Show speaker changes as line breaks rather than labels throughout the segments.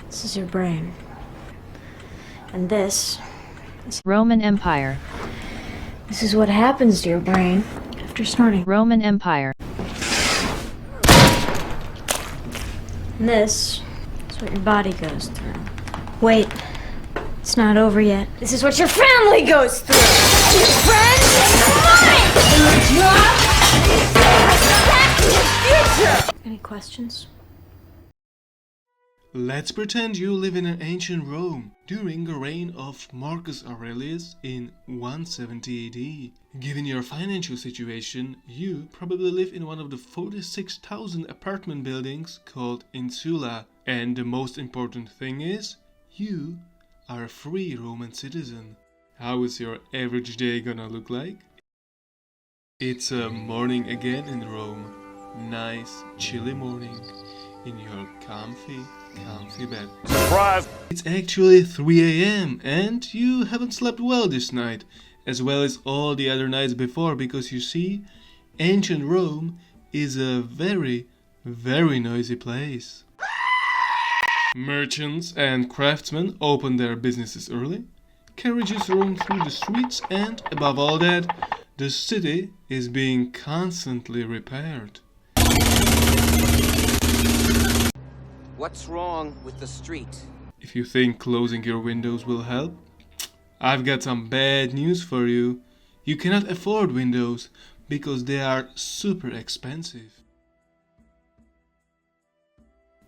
This is your brain. And this is
Roman Empire.
This is what happens to your brain after snorting.
Roman Empire.
And this is what your body goes through. Wait, it's not over yet. This is what your family goes through. And your friends and mine. And your job. Back to the future. Any questions?
Let's pretend you live in an ancient Rome during the reign of Marcus Aurelius in 170 AD. Given your financial situation, you probably live in one of the 46,000 apartment buildings called Insula. And the most important thing is, you are a free Roman citizen. How is your average day gonna look like? It's a morning again in Rome. Nice, chilly morning in your comfy bed.
Surprise!
It's actually 3 AM and you haven't slept well this night, as well as all the other nights before, because you see, ancient Rome is a very noisy place. Merchants and craftsmen open their businesses early, carriages roam through the streets, and above all that, the city is being constantly repaired.
What's wrong with the street?
If you think closing your windows will help, I've got some bad news for you. You cannot afford windows because they are super expensive.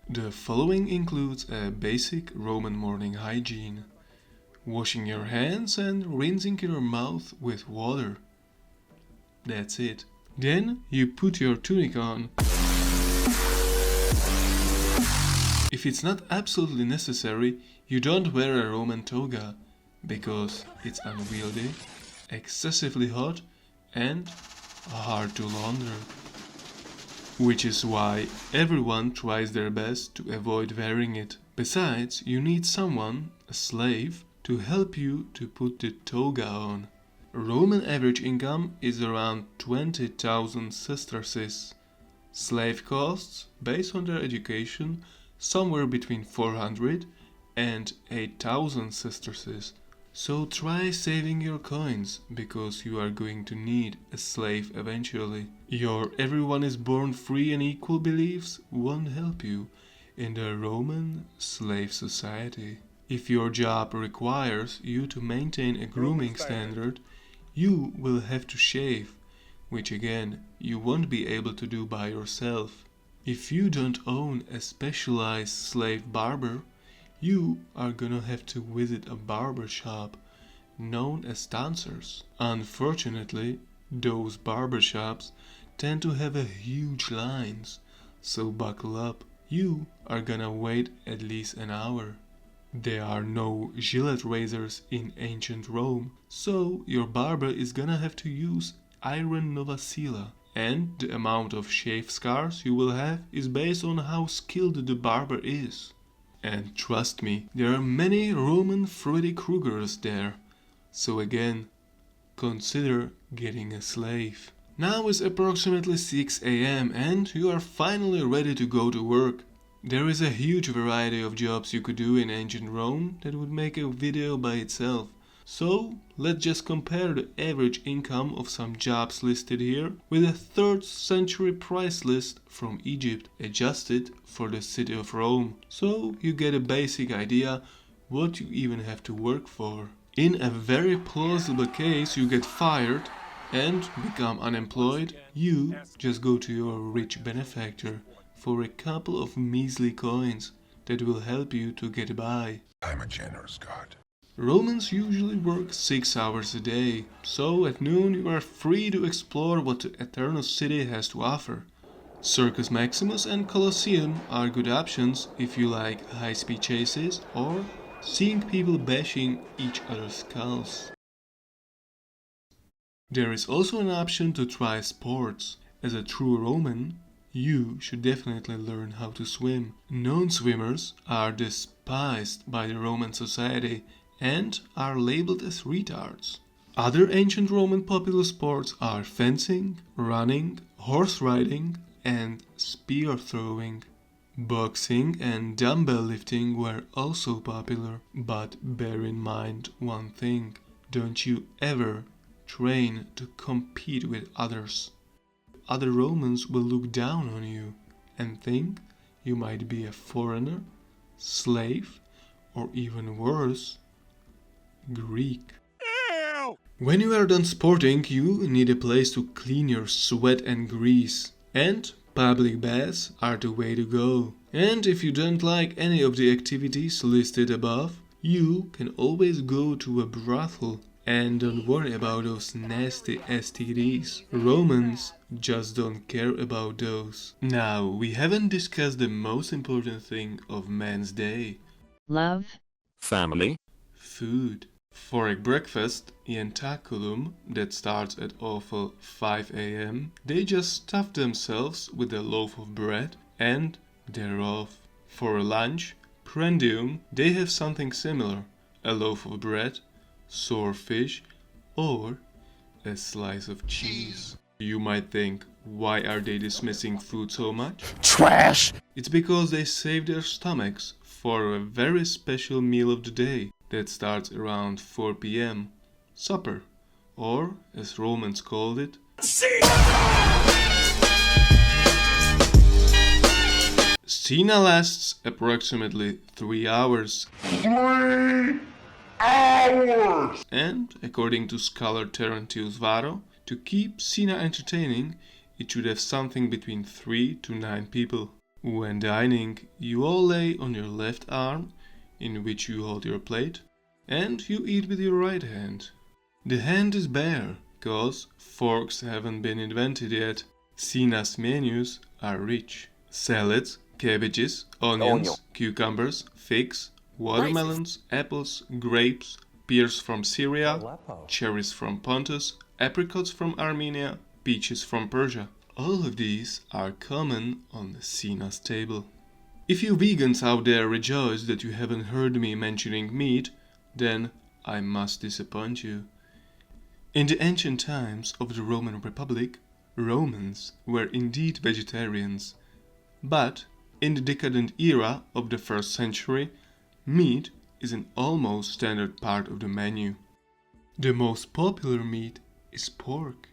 The following includes a basic Roman morning hygiene: washing your hands and rinsing your mouth with water. That's it. Then you put your tunic on. If it's not absolutely necessary, you don't wear a Roman toga, because it's unwieldy, excessively hot, and hard to launder. Which is why everyone tries their best to avoid wearing it. Besides, you need someone, a slave, to help you to put the toga on. Roman average income is around 20,000 sesterces. Slave costs, based on their education, somewhere between 400 and 8,000 sesterces. So try saving your coins, because you are going to need a slave eventually. Your everyone is born free and equal beliefs won't help you in the Roman slave society. If your job requires you to maintain a grooming standard, you will have to shave, which again, you won't be able to do by yourself. If you don't own a specialized slave barber, you are gonna have to visit a barber shop known as dancers. Unfortunately, those barber shops tend to have a huge lines, so buckle up. You are gonna wait at least an hour. There are no Gillette razors in ancient Rome, so your barber is gonna have to use iron novacilla. And the amount of shave scars you will have is based on how skilled the barber is. And trust me, there are many Roman Freddy Kruegers there. So again, consider getting a slave. Now is approximately 6 AM and you are finally ready to go to work. There is a huge variety of jobs you could do in ancient Rome that would make a video by itself. So, let's just compare the average income of some jobs listed here with a 3rd century price list from Egypt, adjusted for the city of Rome. So, you get a basic idea what you even have to work for. In a very plausible case, you get fired and become unemployed, you just go to your rich benefactor for a couple of measly coins that will help you to get by.
I'm a generous god.
Romans usually work 6 hours a day, so at noon you are free to explore what the Eternal City has to offer. Circus Maximus and Colosseum are good options if you like high-speed chases or seeing people bashing each other's skulls. There is also an option to try sports. As a true Roman, you should definitely learn how to swim. Non-swimmers are despised by the Roman society and are labeled as retards. Other ancient Roman popular sports are fencing, running, horse riding, and spear throwing. Boxing and dumbbell lifting were also popular, but bear in mind one thing, don't you ever train to compete with others. Other Romans will look down on you and think you might be a foreigner, slave, or even worse, Greek. When you are done sporting, you need a place to clean your sweat and grease. And public baths are the way to go. And if you don't like any of the activities listed above, you can always go to a brothel. And don't worry about those nasty STDs. Romans just don't care about those. Now, we haven't discussed the most important thing of man's day.
Love.
Family.
Food. For a breakfast, ientaculum, that starts at awful 5 a.m., they just stuff themselves with a loaf of bread and they're off. For a lunch, prendium, they have something similar, a loaf of bread, sour fish, or a slice of cheese. You might think, why are they dismissing food so much?
Trash!
It's because they save their stomachs for a very special meal of the day that starts around 4 p.m. Supper, or as Romans called it, Cena lasts approximately 3 hours.
3 hours!
And, according to scholar Terentius Varro, to keep Cena entertaining, it should have something between 3 to 9 people. When dining, you all lay on your left arm, in which you hold your plate, and you eat with your right hand. The hand is bare, cause forks haven't been invented yet. Cena's menus are rich. Salads, cabbages, onions, cucumbers, figs, watermelons, apples, grapes, pears from Syria, cherries from Pontus, apricots from Armenia, peaches from Persia. All of these are common on Cena's table. If you vegans out there rejoice that you haven't heard me mentioning meat, then I must disappoint you. In the ancient times of the Roman Republic, Romans were indeed vegetarians. But in the decadent era of the 1st century, meat is an almost standard part of the menu. The most popular meat is pork,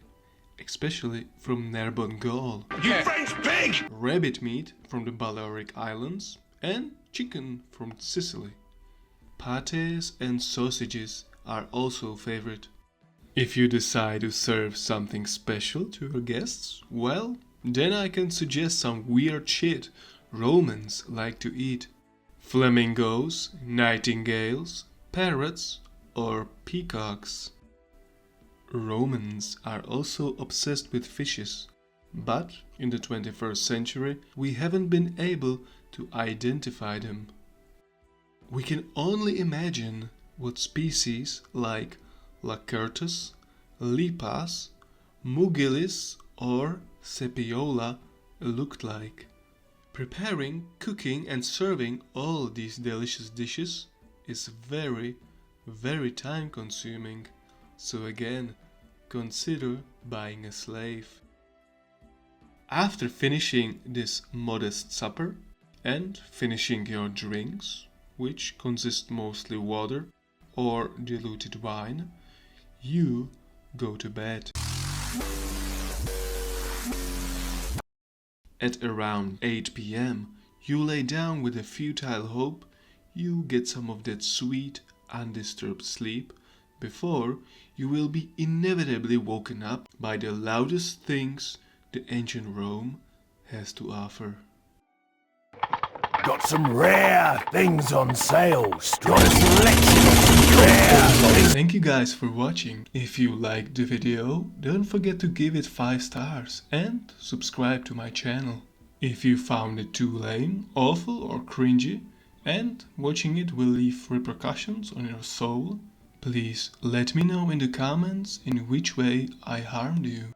especially from Narbonne, Gaul.
You French pig!
Rabbit meat from the Balearic Islands, and chicken from Sicily. Patés and sausages are also favorite. If you decide to serve something special to your guests, well, then I can suggest some weird shit Romans like to eat. Flamingos, nightingales, parrots, or peacocks. Romans are also obsessed with fishes, but in the 21st century we haven't been able to identify them. We can only imagine what species like Lacertus, Lipas, Mugilis or Sepiola looked like. Preparing, cooking and serving all these delicious dishes is very, very time consuming. So again, consider buying a slave. After finishing this modest supper and finishing your drinks, which consist mostly water or diluted wine, you go to bed. At around 8 p.m, you lay down with a futile hope you get some of that sweet, undisturbed sleep before you will be inevitably woken up by the loudest things the ancient Rome has to offer.
Got some rare things on sale. Got a selection of some rare things.
Thank you guys for watching. If you liked the video, don't forget to give it 5 stars and subscribe to my channel. If you found it too lame, awful or cringy, and watching it will leave repercussions on your soul, please let me know in the comments in which way I harmed you.